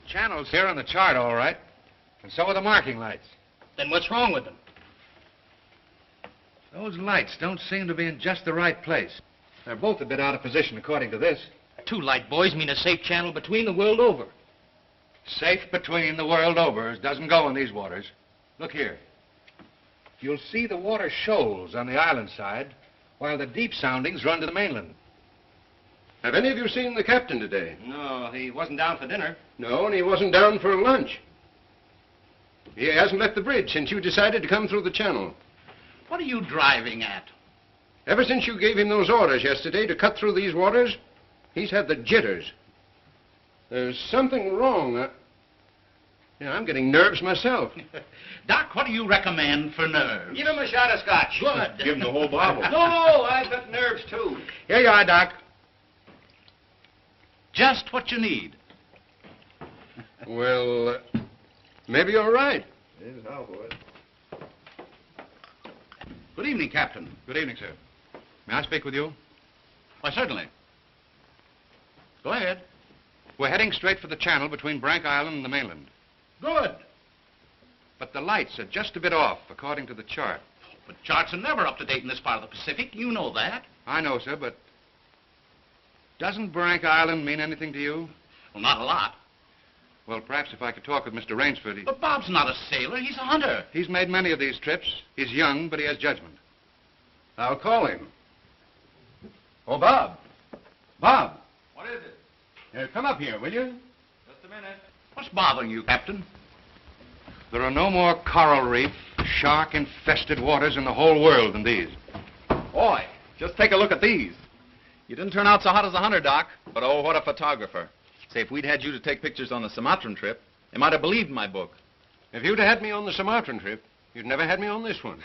Channel's here on the chart, all right. And so are the marking lights. Then what's wrong with them? Those lights don't seem to be in just the right place. They're both a bit out of position, according to this. 2 light buoys mean a safe channel between the world over. Safe between the world over doesn't go in these waters. Look here. You'll see the water shoals on the island side, while the deep soundings run to the mainland. Have any of you seen the captain today? No, he wasn't down for dinner. No, and he wasn't down for lunch. He hasn't left the bridge since you decided to come through the channel. What are you driving at? Ever since you gave him those orders yesterday to cut through these waters, he's had the jitters. There's something wrong. I'm getting nerves myself. Doc, what do you recommend for nerves? Give him a shot of scotch. Good. Give him the whole bottle. No, I've got nerves, too. Here you are, Doc. Just what you need. Well, maybe you're right. Here's how, boys. Good evening, Captain. Good evening, sir. May I speak with you? Why, certainly. Go ahead. We're heading straight for the channel between Brank Island and the mainland. Good. But the lights are just a bit off, according to the chart. But charts are never up to date in this part of the Pacific. You know that. I know, sir, but doesn't Brank Island mean anything to you? Well, not a lot. Well, perhaps if I could talk with Mr. Rainsford. But Bob's not a sailor. He's a hunter. He's made many of these trips. He's young, but he has judgment. I'll call him. Oh, Bob. Bob. What is it? Come up here, will you? Just a minute. What's bothering you, Captain? There are no more coral reef, shark-infested waters in the whole world than these. Boy, just take a look at these. You didn't turn out so hot as a hunter, Doc, but oh, what a photographer. Say, if we'd had you to take pictures on the Sumatran trip, they might have believed my book. If you'd had me on the Sumatran trip, you'd never had me on this one.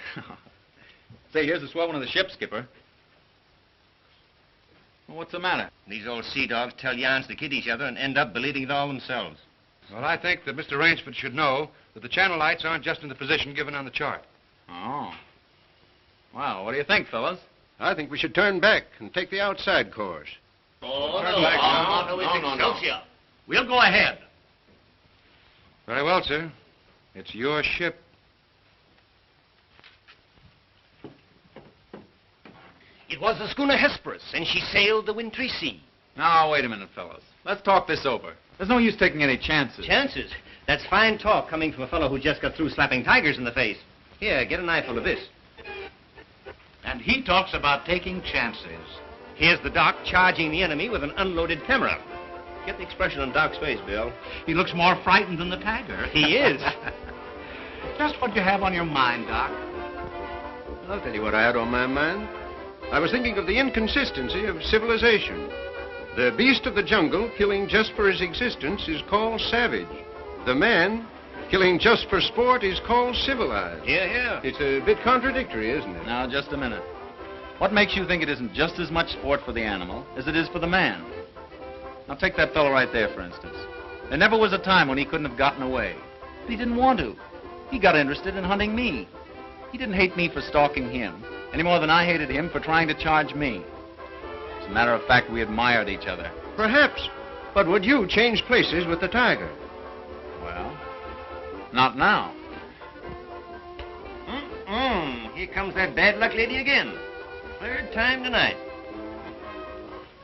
Say, here's a swell one of the ship, Skipper. Well, what's the matter? These old sea dogs tell yarns to kid each other and end up believing it all themselves. Well, I think that Mr. Rainsford should know that the channel lights aren't just in the position given on the chart. Oh. Well, what do you think, fellas? I think we should turn back and take the outside course. Oh, Turn back now. No. We'll go ahead. Very well, sir. It's your ship. It was the schooner Hesperus, and she sailed the wintry sea. Now, wait a minute, fellas. Let's talk this over. There's no use taking any chances. Chances? That's fine talk coming from a fellow who just got through slapping tigers in the face. Here, get an eyeful of this. And he talks about taking chances. Here's the Doc charging the enemy with an unloaded camera. Get the expression on Doc's face, Bill. He looks more frightened than the tiger. He is. Just what you have on your mind, Doc. I'll tell you what I had on my mind. I was thinking of the inconsistency of civilization. The beast of the jungle, killing just for his existence, is called savage. The man, killing just for sport, is called civilized. Yeah. It's a bit contradictory, isn't it? Now, just a minute. What makes you think it isn't just as much sport for the animal as it is for the man? Now, take that fellow right there, for instance. There never was a time when he couldn't have gotten away. But he didn't want to. He got interested in hunting me. He didn't hate me for stalking him, any more than I hated him for trying to charge me. As a matter of fact, we admired each other. Perhaps. But would you change places with the tiger? Well, not now. Here comes that bad luck lady again. Third time tonight.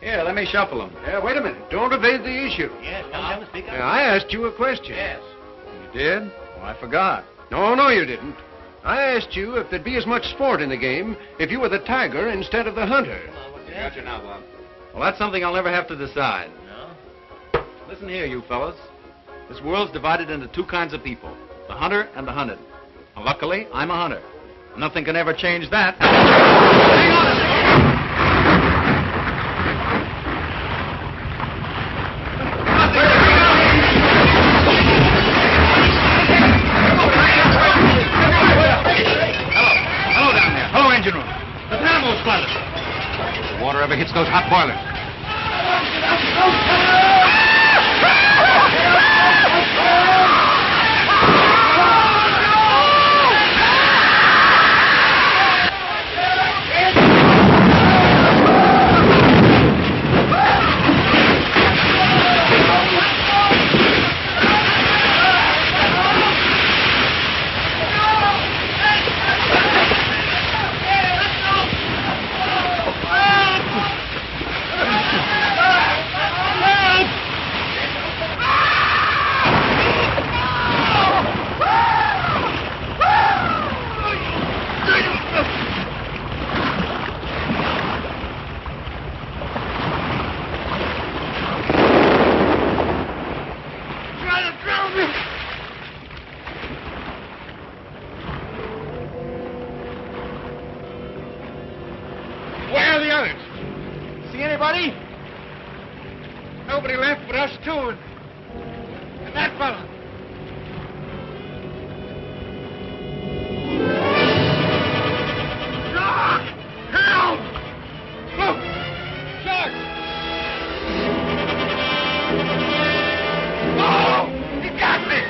Here, let me shuffle him. Wait a minute. Don't evade the issue. Yes, come, speak up. I asked you a question. Yes. You did? Oh, I forgot. No, you didn't. I asked you if there'd be as much sport in the game if you were the tiger instead of the hunter. Got you now, Bob. Well, that's something I'll never have to decide. No? Listen here, you fellas. This world's divided into 2 kinds of people, the hunter and the hunted. Well, luckily, I'm a hunter. Nothing can ever change that. Hang on a second! Hello down there. Hello, engine room. The dynamo squadron. If the water ever hits those hot boilers. anybody? Nobody left but us two and that fella. Ah! Help! Look! Shark! Oh! He got me!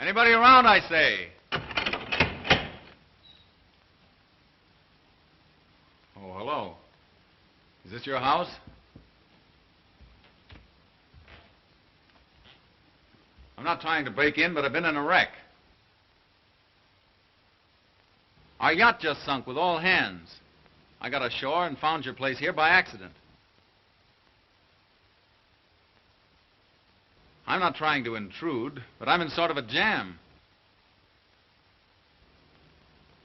Anybody around, I say? Oh, hello. Is this your house? I'm not trying to break in, but I've been in a wreck. Our yacht just sunk with all hands. I got ashore and found your place here by accident. I'm not trying to intrude, but I'm in sort of a jam.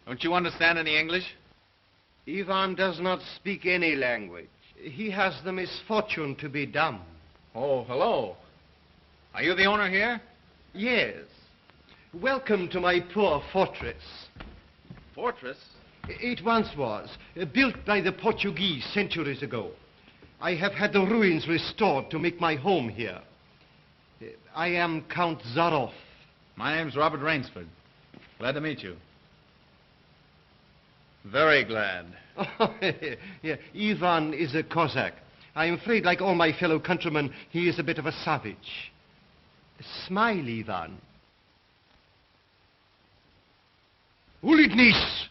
Don't you understand any English? Ivan does not speak any language. He has the misfortune to be dumb. Oh, hello. Are you the owner here? Yes. Welcome to my poor fortress. Fortress? It once was, built by the Portuguese centuries ago. I have had the ruins restored to make my home here. I am Count Zaroff. My name's Robert Rainsford. Glad to meet you. Very glad. Yeah, Ivan is a Cossack. I'm afraid, like all my fellow countrymen, he is a bit of a savage. Smile, Ivan. Ulitnis!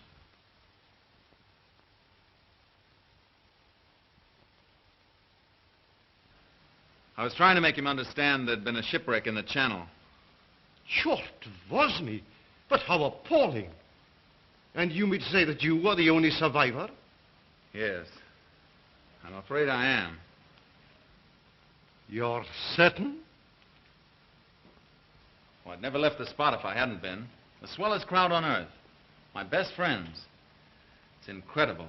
I was trying to make him understand there'd been a shipwreck in the channel. Short was me. But how appalling. And you mean to say that you were the only survivor? Yes. I'm afraid I am. You're certain? Well, I'd never left the spot if I hadn't been. The swellest crowd on earth. My best friends. It's incredible.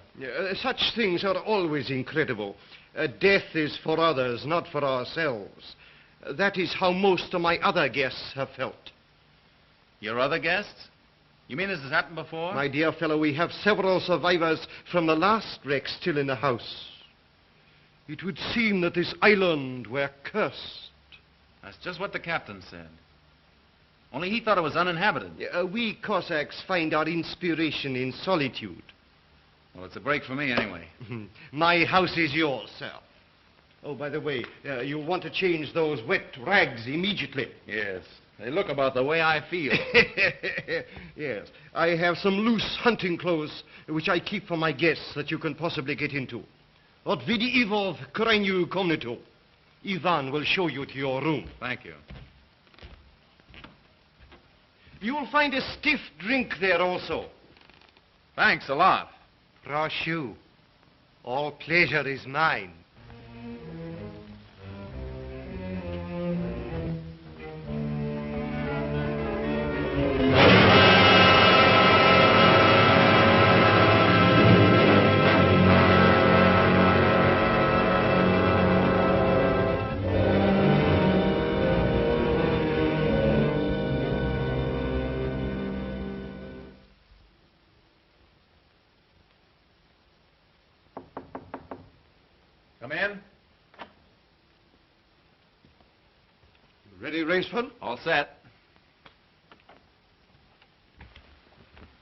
Such things are always incredible. Death is for others, not for ourselves. That is how most of my other guests have felt. Your other guests? You mean this has happened before? My dear fellow, we have several survivors from the last wreck still in the house. It would seem that this island were cursed. That's just what the captain said. Only he thought it was uninhabited. We Cossacks find our inspiration in solitude. Well, it's a break for me anyway. My house is yours, sir. Oh, by the way, you'll want to change those wet rags immediately. Yes. They look about the way I feel. Yes. I have some loose hunting clothes which I keep for my guests that you can possibly get into. Od vidi Ivov krajnyu komnatu. Ivan will show you to your room. Thank you. You'll find a stiff drink there also. Thanks a lot. Proszę. All pleasure is mine. Come in. Ready, Rainsford? All set.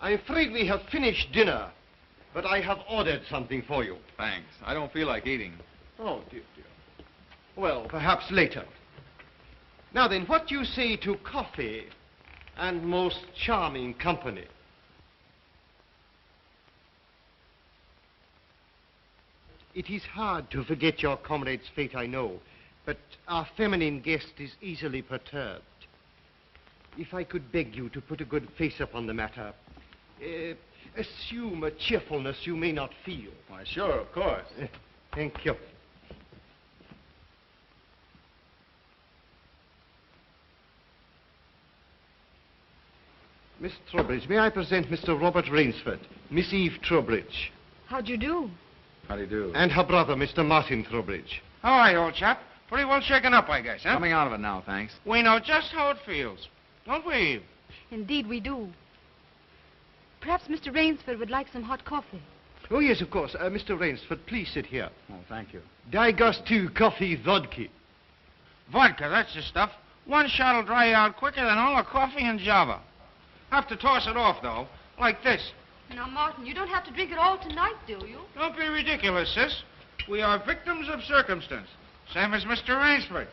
I'm afraid we have finished dinner, but I have ordered something for you. Thanks. I don't feel like eating. Oh, dear, dear. Well, perhaps later. Now then, what do you say to coffee and most charming company? It is hard to forget your comrade's fate, I know, but our feminine guest is easily perturbed. If I could beg you to put a good face upon the matter, assume a cheerfulness you may not feel. Why, sure, of course. Thank you. Miss Trowbridge, may I present Mr. Robert Rainsford, Miss Eve Trowbridge, How'd you do? How do you do? and her brother, Mr. Martin Trowbridge. All right, old chap. Pretty well shaken up, I guess, huh? Coming out of it now, thanks. We know just how it feels. Don't we, Eve? Indeed, we do. Perhaps Mr. Rainsford would like some hot coffee. Oh, yes, of course. Mr. Rainsford, please sit here. Oh, thank you. Daj gostu coffee vodka. Vodka, that's the stuff. One shot'll dry you out quicker than all the coffee in Java. Have to toss it off, though, like this. Now, Martin, you don't have to drink it all tonight, do you? Don't be ridiculous, sis. We are victims of circumstance, same as Mr. Rainsford.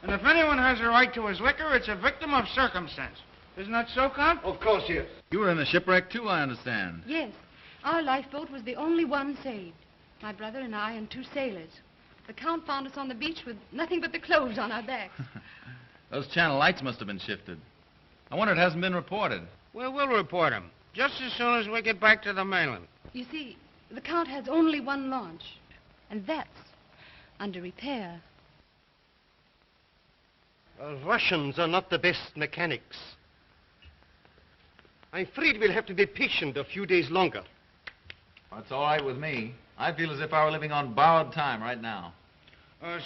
And if anyone has a right to his liquor, it's a victim of circumstance. Isn't that so, Count? Of course, yes. You were in the shipwreck, too, I understand. Yes. Our lifeboat was the only one saved. My brother and I and two sailors. The Count found us on the beach with nothing but the clothes on our backs. Those channel lights must have been shifted. I wonder it hasn't been reported. Well, we'll report him, just as soon as we get back to the mainland. You see, the Count has only one launch, and that's under repair. Russians are not the best mechanics. I'm afraid we'll have to be patient a few days longer. That's all right with me. I feel as if I were living on borrowed time right now.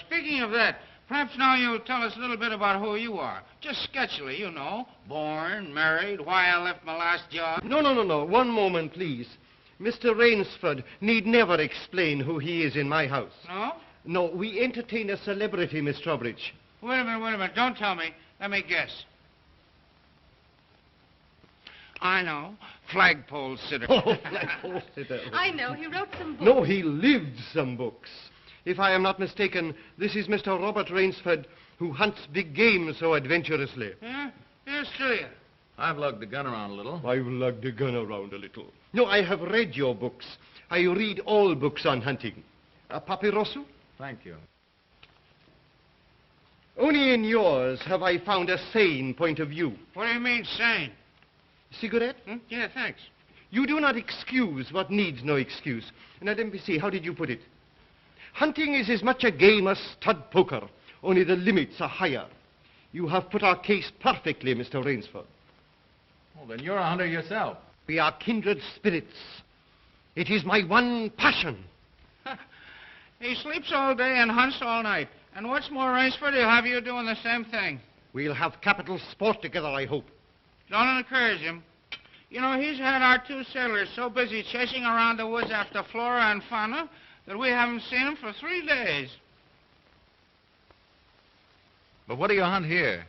Speaking of that, perhaps now you'll tell us a little bit about who you are. Just sketchily, you know. Born, married, why I left my last job. No. One moment, please. Mr. Rainsford need never explain who he is in my house. No? No, we entertain a celebrity, Miss Trowbridge. Wait a minute. Don't tell me. Let me guess. I know. Flagpole sitter. Oh, flagpole sitter. I know. He wrote some books. No, he lived some books. If I am not mistaken, this is Mr. Robert Rainsford, who hunts big game so adventurously. Yeah? Here's to you. I've lugged the gun around a little. I've lugged the gun around a little. No, I have read your books. I read all books on hunting. Papyrosu? Thank you. Only in yours have I found a sane point of view. What do you mean, sane? Cigarette? Yeah, thanks. You do not excuse what needs no excuse. Now, let me see, how did you put it? Hunting is as much a game as stud poker, only the limits are higher. You have put our case perfectly, Mr. Rainsford. Well, then you're a hunter yourself. We are kindred spirits. It is my one passion. He sleeps all day and hunts all night. And what's more, Rainsford, he'll have you doing the same thing. We'll have capital sport together, I hope. Don't encourage him. You know, he's had our 2 sailors so busy chasing around the woods after flora and fauna that we haven't seen him for 3 days. But what do you hunt here?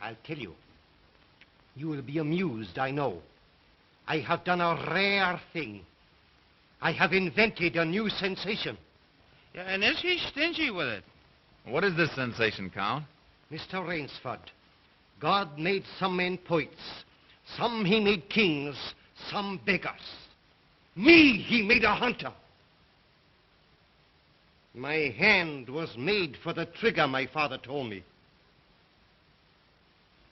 I'll tell you. You will be amused, I know. I have done a rare thing. I have invented a new sensation. Yeah, and is he stingy with it? What is this sensation, Count? Mr. Rainsford, God made some men poets. Some he made kings, some beggars. Me he made a hunter. My hand was made for the trigger, my father told me.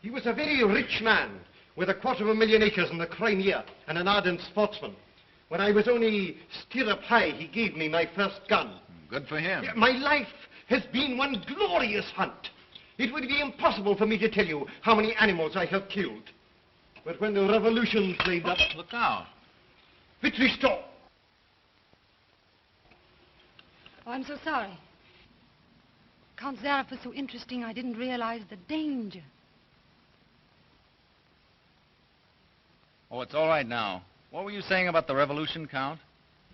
He was a very rich man with 250,000 acres in the Crimea and an ardent sportsman. When I was only stirrup high, he gave me my first gun. Good for him. My life has been one glorious hunt. It would be impossible for me to tell you how many animals I have killed. But when the revolution flamed up... Look out. Victory stop! Oh, I'm so sorry. Count Zaroff was so interesting, I didn't realize the danger. Oh, it's all right now. What were you saying about the revolution, Count?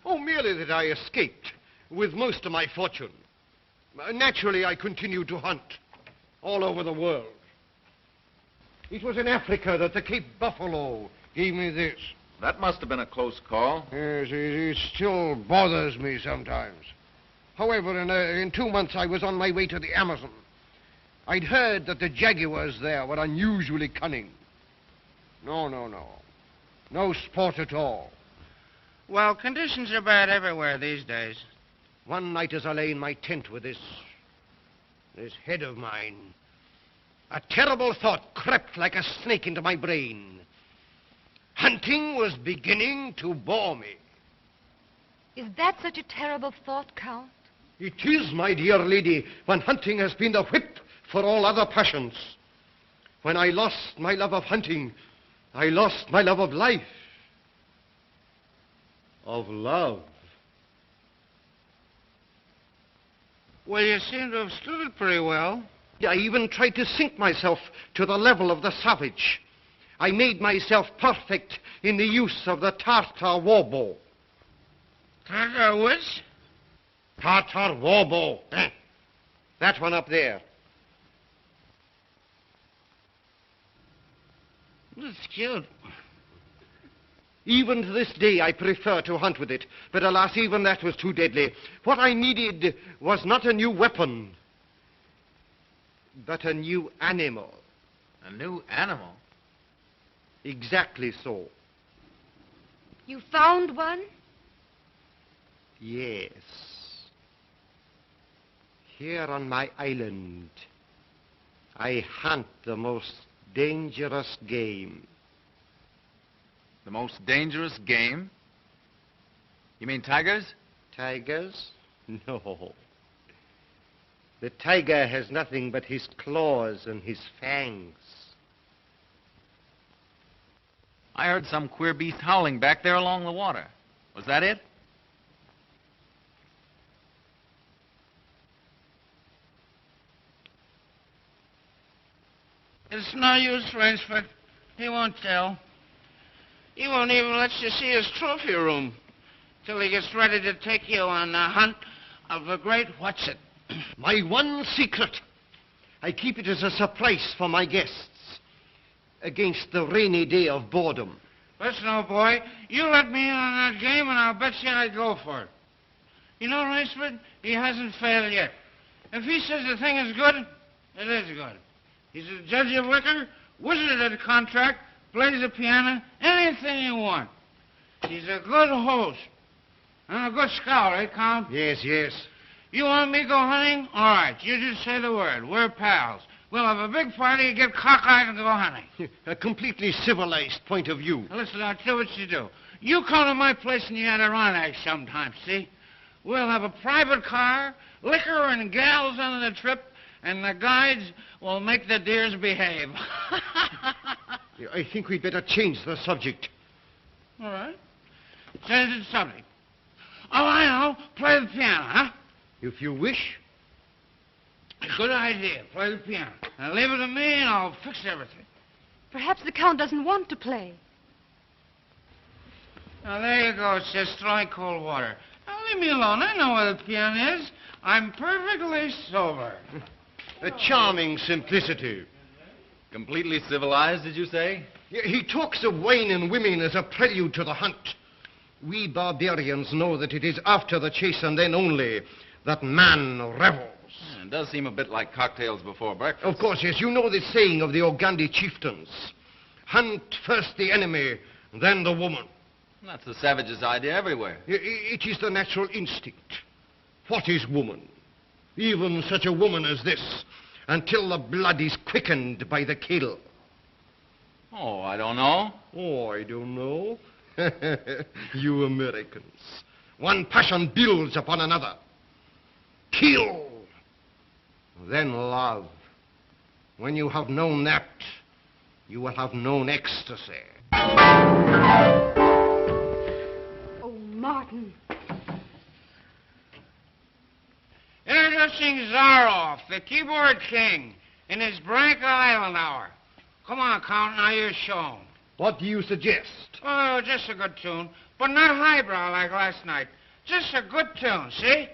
Oh, merely that I escaped with most of my fortune. Naturally, I continued to hunt all over the world. It was in Africa that the Cape Buffalo gave me this. That must have been a close call. Yes, it still bothers me sometimes. However, in 2 months, I was on my way to the Amazon. I'd heard that the jaguars there were unusually cunning. No. No sport at all. Well, conditions are bad everywhere these days. One night as I lay in my tent with this head of mine, a terrible thought crept like a snake into my brain. Hunting was beginning to bore me. Is that such a terrible thought, Count? It is, my dear lady, when hunting has been the whip for all other passions. When I lost my love of hunting, I lost my love of life. Of love. Well, you seem to have stood it pretty well. I even tried to sink myself to the level of the savage. I made myself perfect in the use of the Tartar war bow. Tartar which? Tartar war bow. That one up there. That's cute. Even to this day, I prefer to hunt with it. But alas, even that was too deadly. What I needed was not a new weapon, but a new animal. A new animal? Exactly so. You found one? Yes. Here on my island, I hunt the most dangerous game. The most dangerous game? You mean tigers? Tigers? No. The tiger has nothing but his claws and his fangs. I heard some queer beast howling back there along the water. Was that it? It's no use, Rainsford. He won't tell. He won't even let you see his trophy room till he gets ready to take you on the hunt of the great what's-it. My one secret. I keep it as a surprise for my guests against the rainy day of boredom. Listen, old boy, you let me in on that game and I'll bet you I'd go for it. You know, Rainsford, he hasn't failed yet. If he says the thing is good, it is good. He's a judge of liquor, wizard at a contract, plays the piano, anything you want. He's a good host. And a good scout, eh, Count? Yes. You want me to go hunting? All right, you just say the word. We're pals. We'll have a big party, get cockeyed, and go hunting. A completely civilized point of view. Now, listen, I'll tell you what you do. You come to my place in the Adirondack sometime, see? We'll have a private car, liquor and gals on the trip, and the guides will make the deers behave. I think we'd better change the subject. All right. Change the subject. Oh, I know. Play the piano, huh? If you wish. Good idea. Play the piano. Now leave it to me, and I'll fix everything. Perhaps the Count doesn't want to play. Now, there you go. It's just throwing cold water. Now, leave me alone. I know where the piano is. I'm perfectly sober. A charming simplicity. Completely civilized, did you say? He talks of wine and women as a prelude to the hunt. We barbarians know that it is after the chase and then only that man revels. Yeah, it does seem a bit like cocktails before breakfast. Of course, yes. You know the saying of the Ogandi chieftains. Hunt first the enemy, then the woman. That's the savage's idea everywhere. It is the natural instinct. What is woman? Even such a woman as this, until the blood is quickened by the kill. Oh, I don't know. Oh, I don't know. You Americans. One passion builds upon another. Kill. Then love. When you have known that, you will have known ecstasy. Oh, Martin. Introducing Zaroff, the keyboard king, in his Branca Island hour. Come on, Count, now you're shown. What do you suggest? Oh, just a good tune, but not highbrow like last night. Just a good tune, see?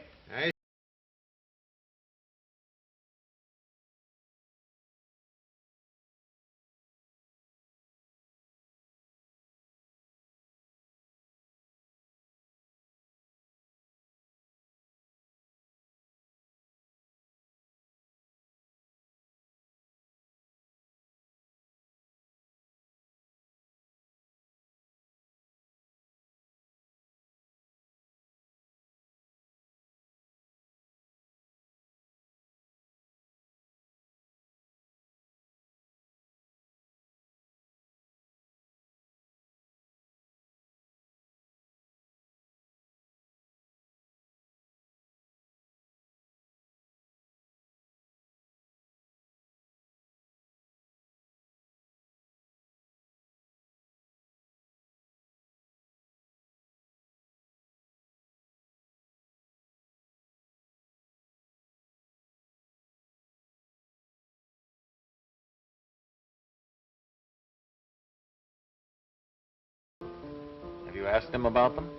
Have you asked him about them?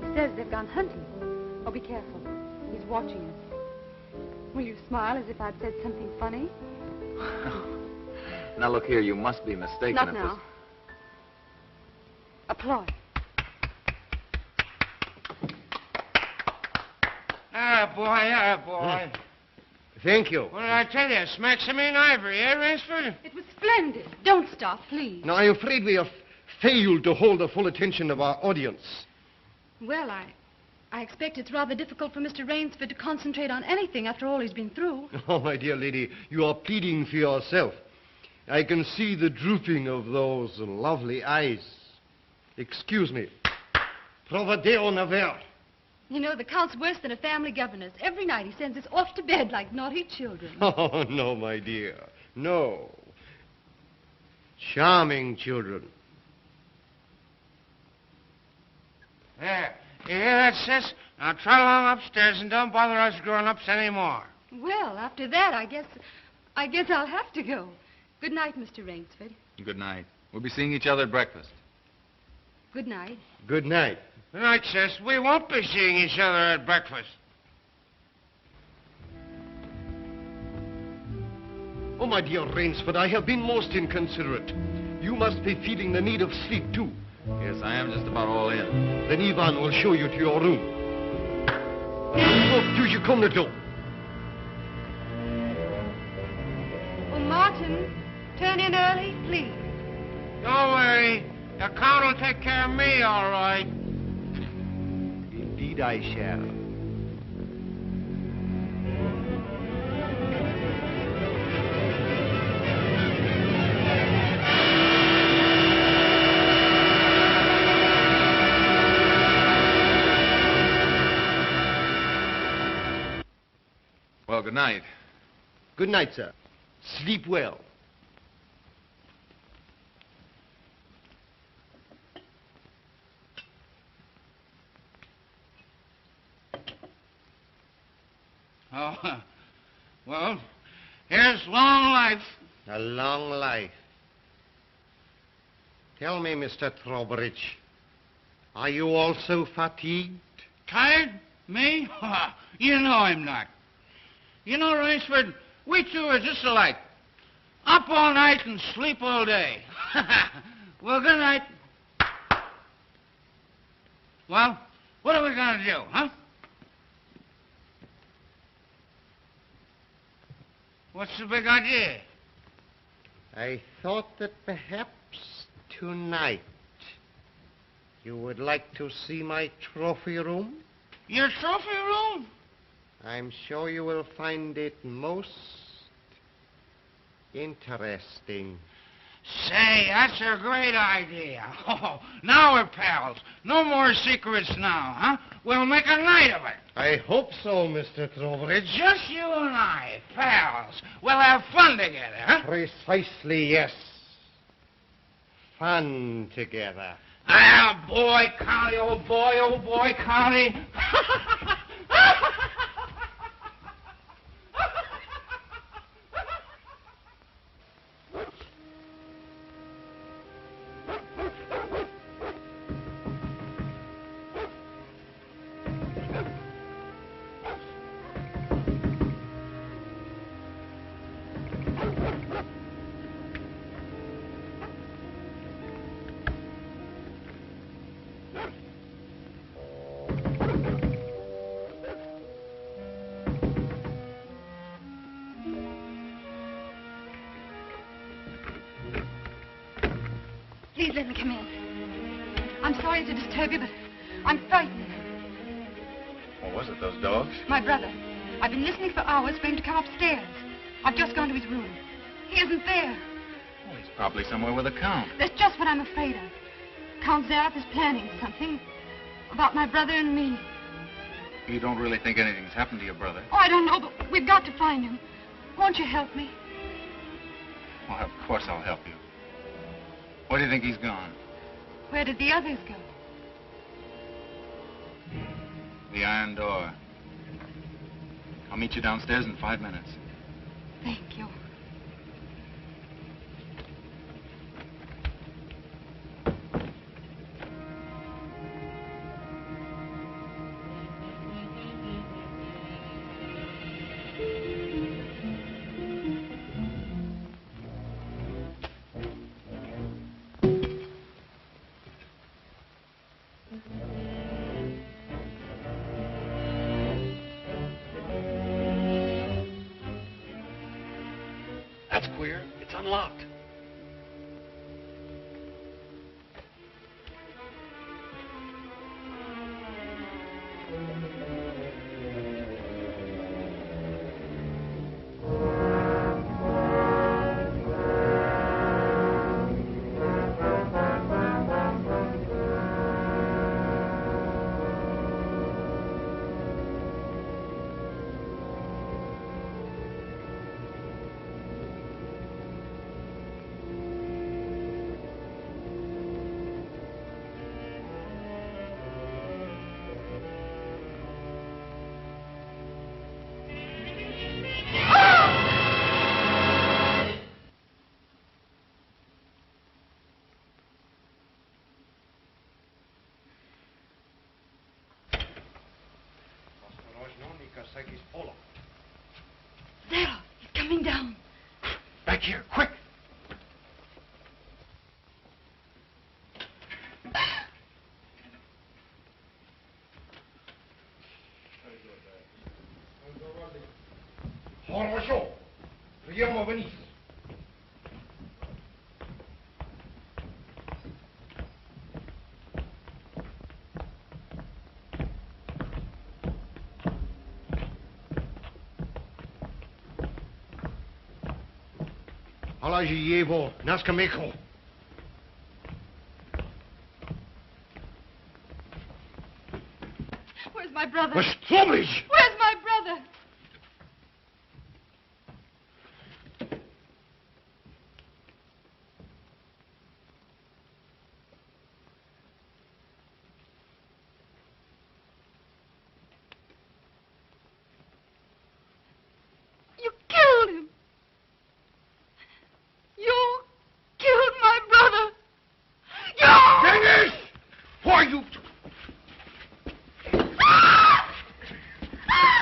He says they've gone hunting. Oh, be careful. He's watching us. Will you smile as if I'd said something funny? Now, look here, you must be mistaken. Not now. Applause. Boy. Thank you. What did I tell you? Smack some in ivory, eh, Rainsford? It was splendid. Don't stop, please. Now, I'm afraid we have failed to hold the full attention of our audience. Well, I expect it's rather difficult for Mr. Rainsford to concentrate on anything after all he's been through. Oh, my dear lady, you are pleading for yourself. I can see the drooping of those lovely eyes. Excuse me. Provadeo naver. You know, the Count's worse than a family governess. Every night he sends us off to bed like naughty children. Oh, no, my dear. No. Charming children. There. You hear that, sis? Now trot along upstairs and don't bother us grown-ups anymore. Well, after that, I guess I'll have to go. Good night, Mr. Rainsford. Good night. We'll be seeing each other at breakfast. Good night. Good night. Good night, sis. We won't be seeing each other at breakfast. Oh, my dear Rainsford, I have been most inconsiderate. You must be feeling the need of sleep, too. Yes, I am just about all in. Then Ivan will show you to your room. Oh, do you come the door? Oh, Martin, turn in early, please. Don't worry. The Count will take care of me, all right. Indeed I shall. Well, good night. Good night, sir. Sleep well. Oh, well, here's long life. A long life. Tell me, Mr. Trowbridge, are you also fatigued? Tired? Me? You know I'm not. You know, Rainsford, we two are just alike. Up all night and sleep all day. Well, good night. Well, what are we going to do, huh? What's the big idea? I thought that perhaps tonight you would like to see my trophy room. Your trophy room? I'm sure you will find it most interesting. Say, that's a great idea. Oh, now we're pals. No more secrets now, huh? We'll make a night of it. I hope so, Mr. Trowbridge. Just you and I, pals. We'll have fun together, huh? Precisely, yes. Fun together. Ah, boy, Connie, oh boy, Connie. Please let me come in. I'm sorry to disturb you, but I'm frightened. What was it, those dogs? My brother. I've been listening for hours for him to come upstairs. I've just gone to his room. He isn't there. Well, he's probably somewhere with the Count. That's just what I'm afraid of. Count Zaroff is planning something about my brother and me. You don't really think anything's happened to your brother? Oh, I don't know, but we've got to find him. Won't you help me? Well, of course I'll help you. Where do you think he's gone? Where did the others go? The iron door. I'll meet you downstairs in 5 minutes. Thank you. That's queer. It's unlocked. Zaroff, he's coming down. Back here, quick. Хорошо. Прямо вниз. Положи его на скамейку. Where's my brother? Trowbridge! Where's my brother?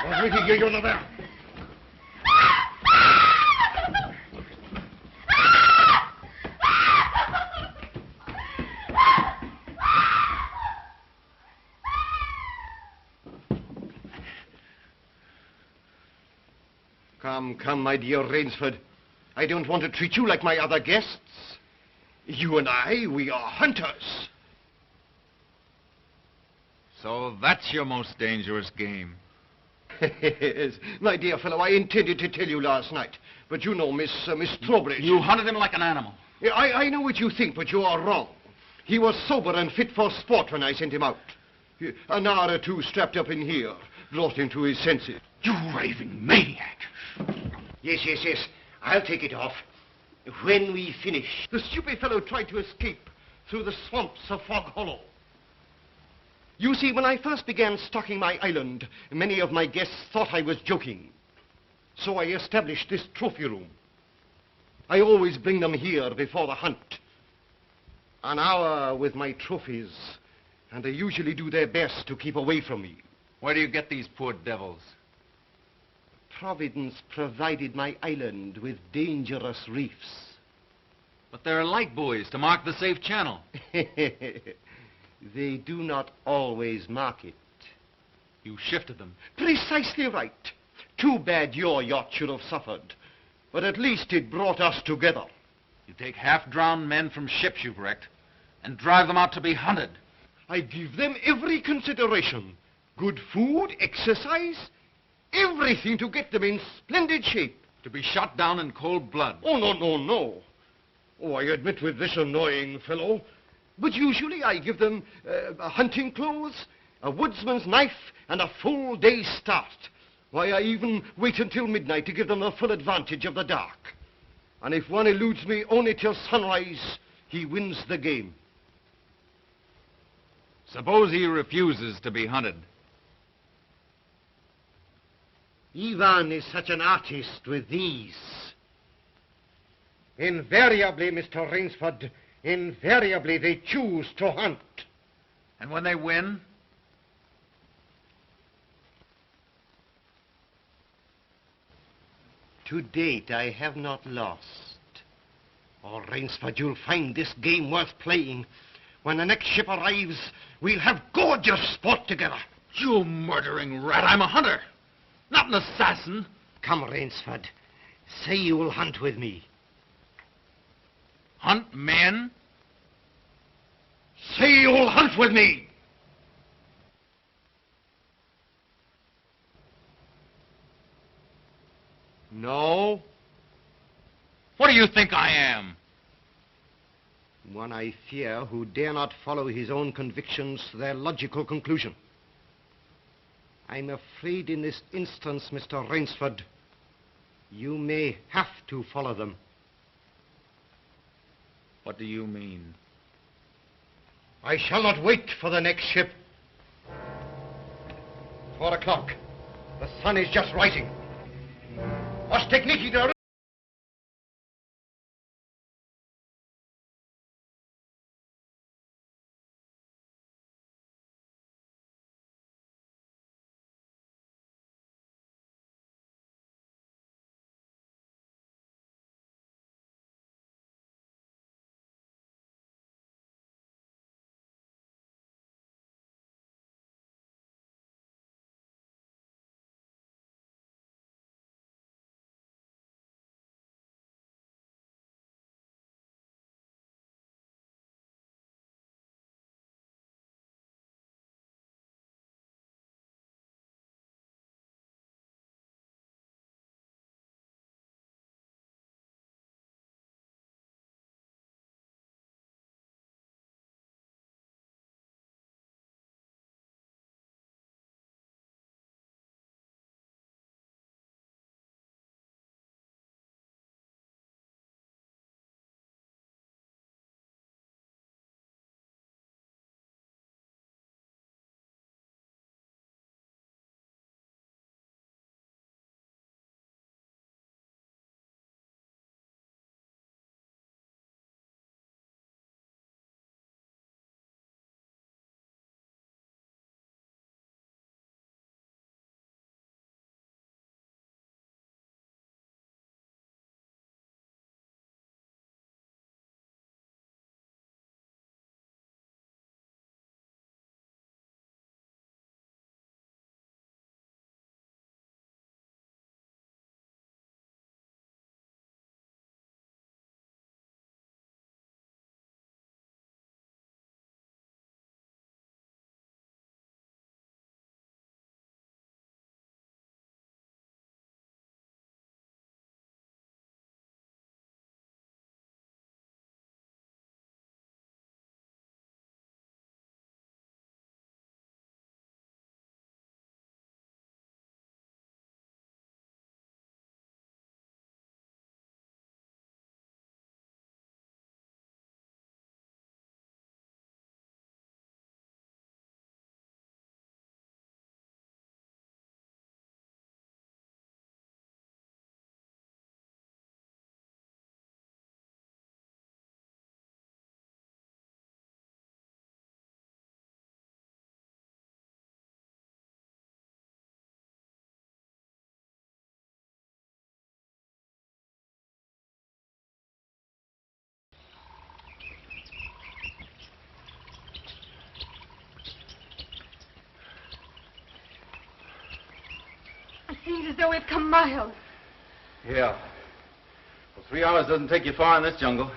What's making you yonder there? Come, my dear Rainsford. I don't want to treat you like my other guests. You and I, we are hunters. So that's your most dangerous game. Yes, my dear fellow, I intended to tell you last night. But you know, Miss Trowbridge... You hunted him like an animal. Yeah, I know what you think, but you are wrong. He was sober and fit for sport when I sent him out. An hour or two strapped up in here brought him to his senses. You raving maniac. Yes. I'll take it off. When we finish. The stupid fellow tried to escape through the swamps of Fog Hollow. You see, when I first began stocking my island, many of my guests thought I was joking. So I established this trophy room. I always bring them here before the hunt. An hour with my trophies, and they usually do their best to keep away from me. Where do you get these poor devils? Providence provided my island with dangerous reefs. But there are light buoys to mark the safe channel. They do not always mark it. You shifted them. Precisely right. Too bad your yacht should have suffered. But at least it brought us together. You take half-drowned men from ships you've wrecked and drive them out to be hunted. I give them every consideration. Good food, exercise, everything to get them in splendid shape. To be shot down in cold blood. Oh, no. Oh, I admit with this annoying fellow. But usually I give them hunting clothes, a woodsman's knife, and a full day's start. Why, I even wait until midnight to give them the full advantage of the dark. And if one eludes me only till sunrise, he wins the game. Suppose he refuses to be hunted. Ivan is such an artist with these. Invariably, Mr. Rainsford, invariably they choose to hunt. And when they win? To date, I have not lost. Oh, Rainsford, you'll find this game worth playing. When the next ship arrives, we'll have gorgeous sport together. You murdering rat, I'm a hunter, not an assassin. Come, Rainsford. Say you will hunt with me. Hunt men? Say you will hunt with me. No? What do you think I am? One I fear who dare not follow his own convictions to their logical conclusion. I'm afraid in this instance, Mr. Rainsford, you may have to follow them. What do you mean? I shall not wait for the next ship. 4 o'clock. The sun is just rising. Ostechnici It seems as though we've come miles. Yeah. Well, 3 hours doesn't take you far in this jungle.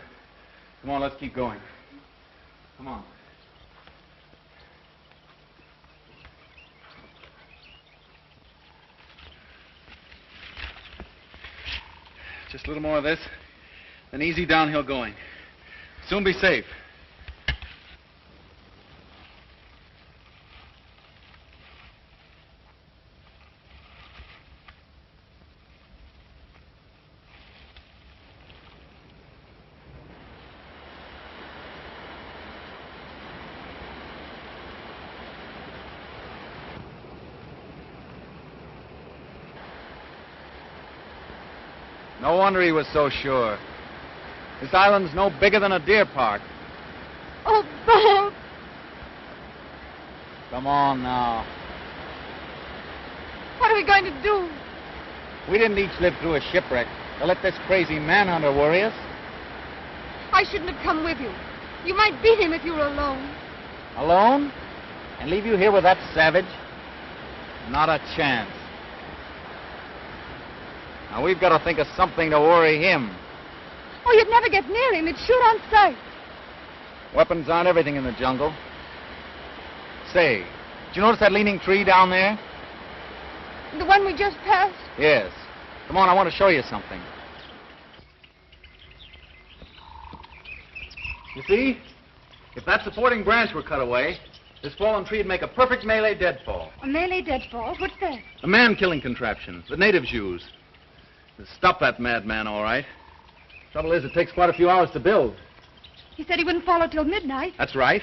Come on, let's keep going. Come on. Just a little more of this, then easy downhill going. Soon be safe. No wonder he was so sure. This island's no bigger than a deer park. Oh, Bob! Come on now. What are we going to do? We didn't each live through a shipwreck to let this crazy manhunter worry us. I shouldn't have come with you. You might beat him if you were alone. Alone? And leave you here with that savage? Not a chance. Now, we've got to think of something to worry him. Oh, you'd never get near him. He'd shoot on sight. Weapons aren't everything in the jungle. Say, did you notice that leaning tree down there? The one we just passed? Yes. Come on, I want to show you something. You see? If that supporting branch were cut away, this fallen tree would make a perfect melee deadfall. A melee deadfall? What's that? A man-killing contraption the natives use. It'll stop that madman, all right. Trouble is, it takes quite a few hours to build. He said he wouldn't follow till midnight. That's right.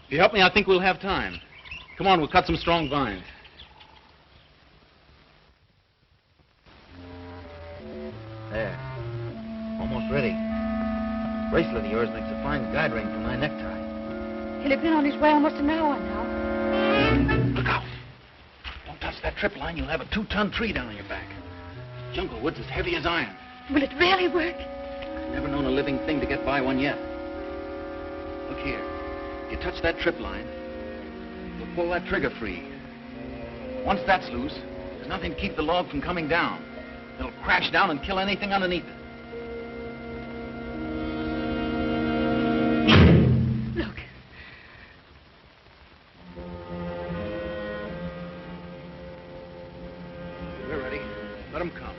If you help me, I think we'll have time. Come on, we'll cut some strong vines. There. Almost ready. This bracelet of yours makes a fine guide ring for my necktie. He'll have been on his way almost an hour now. Look out. Don't touch that trip line. You'll have a 2-ton tree down on your back. Jungle wood's as heavy as iron. Will it really work? Never known a living thing to get by one yet. Look here. If you touch that trip line, you'll pull that trigger free. Once that's loose, there's nothing to keep the log from coming down. It'll crash down and kill anything underneath it. Look. We're ready. Let them come.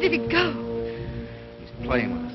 did he go? He's playing with us.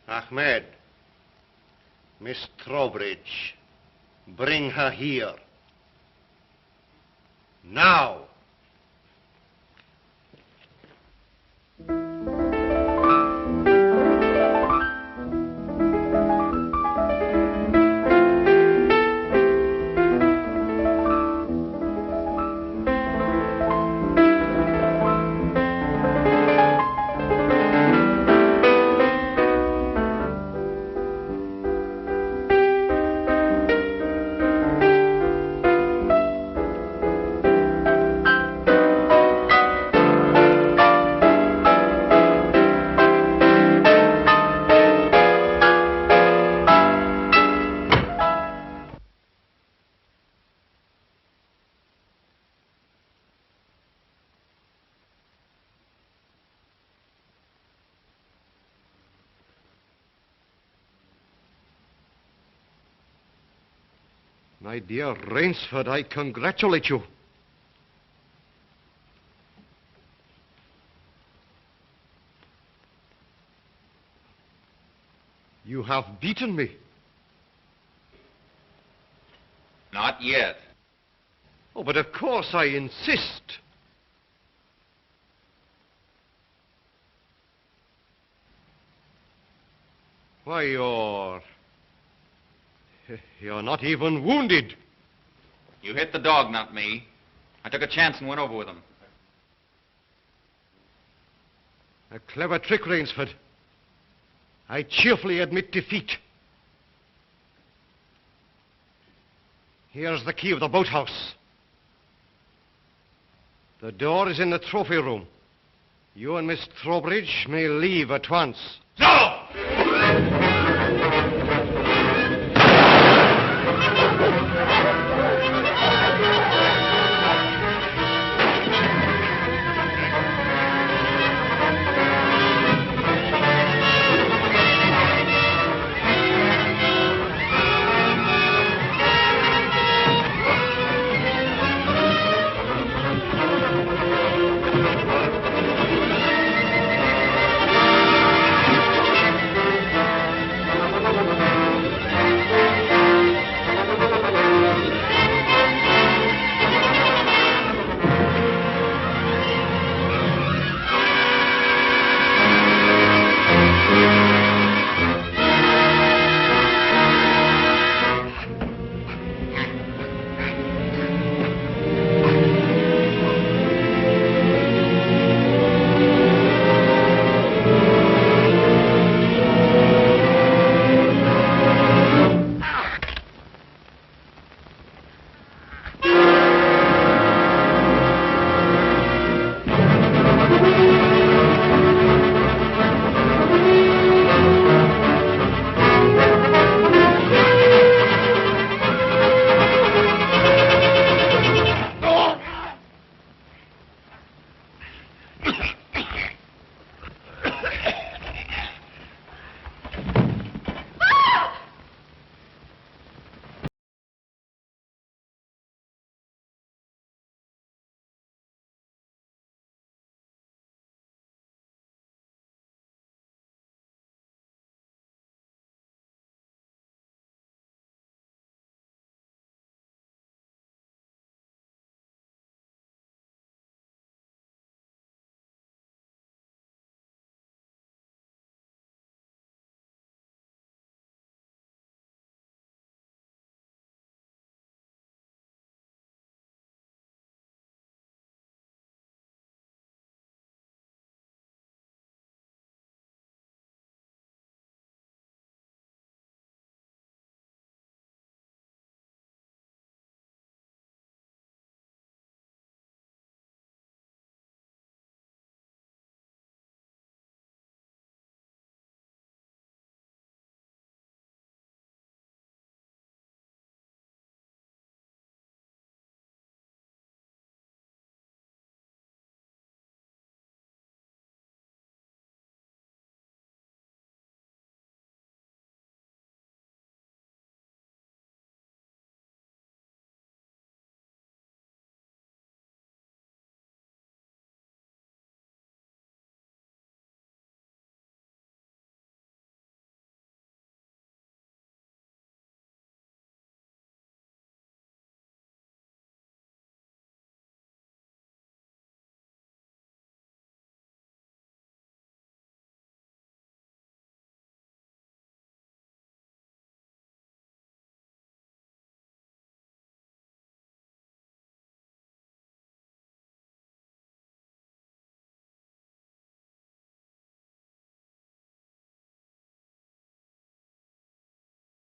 Ahmed, Miss Trowbridge, bring her here. Now. My dear Rainsford, I congratulate you. You have beaten me. Not yet. Oh, but of course I insist. Why, you're not even wounded. You hit the dog, not me. I took a chance and went over with him. A clever trick, Rainsford. I cheerfully admit defeat. Here's the key of the boathouse. The door is in the trophy room. You and Miss Trowbridge may leave at once. No!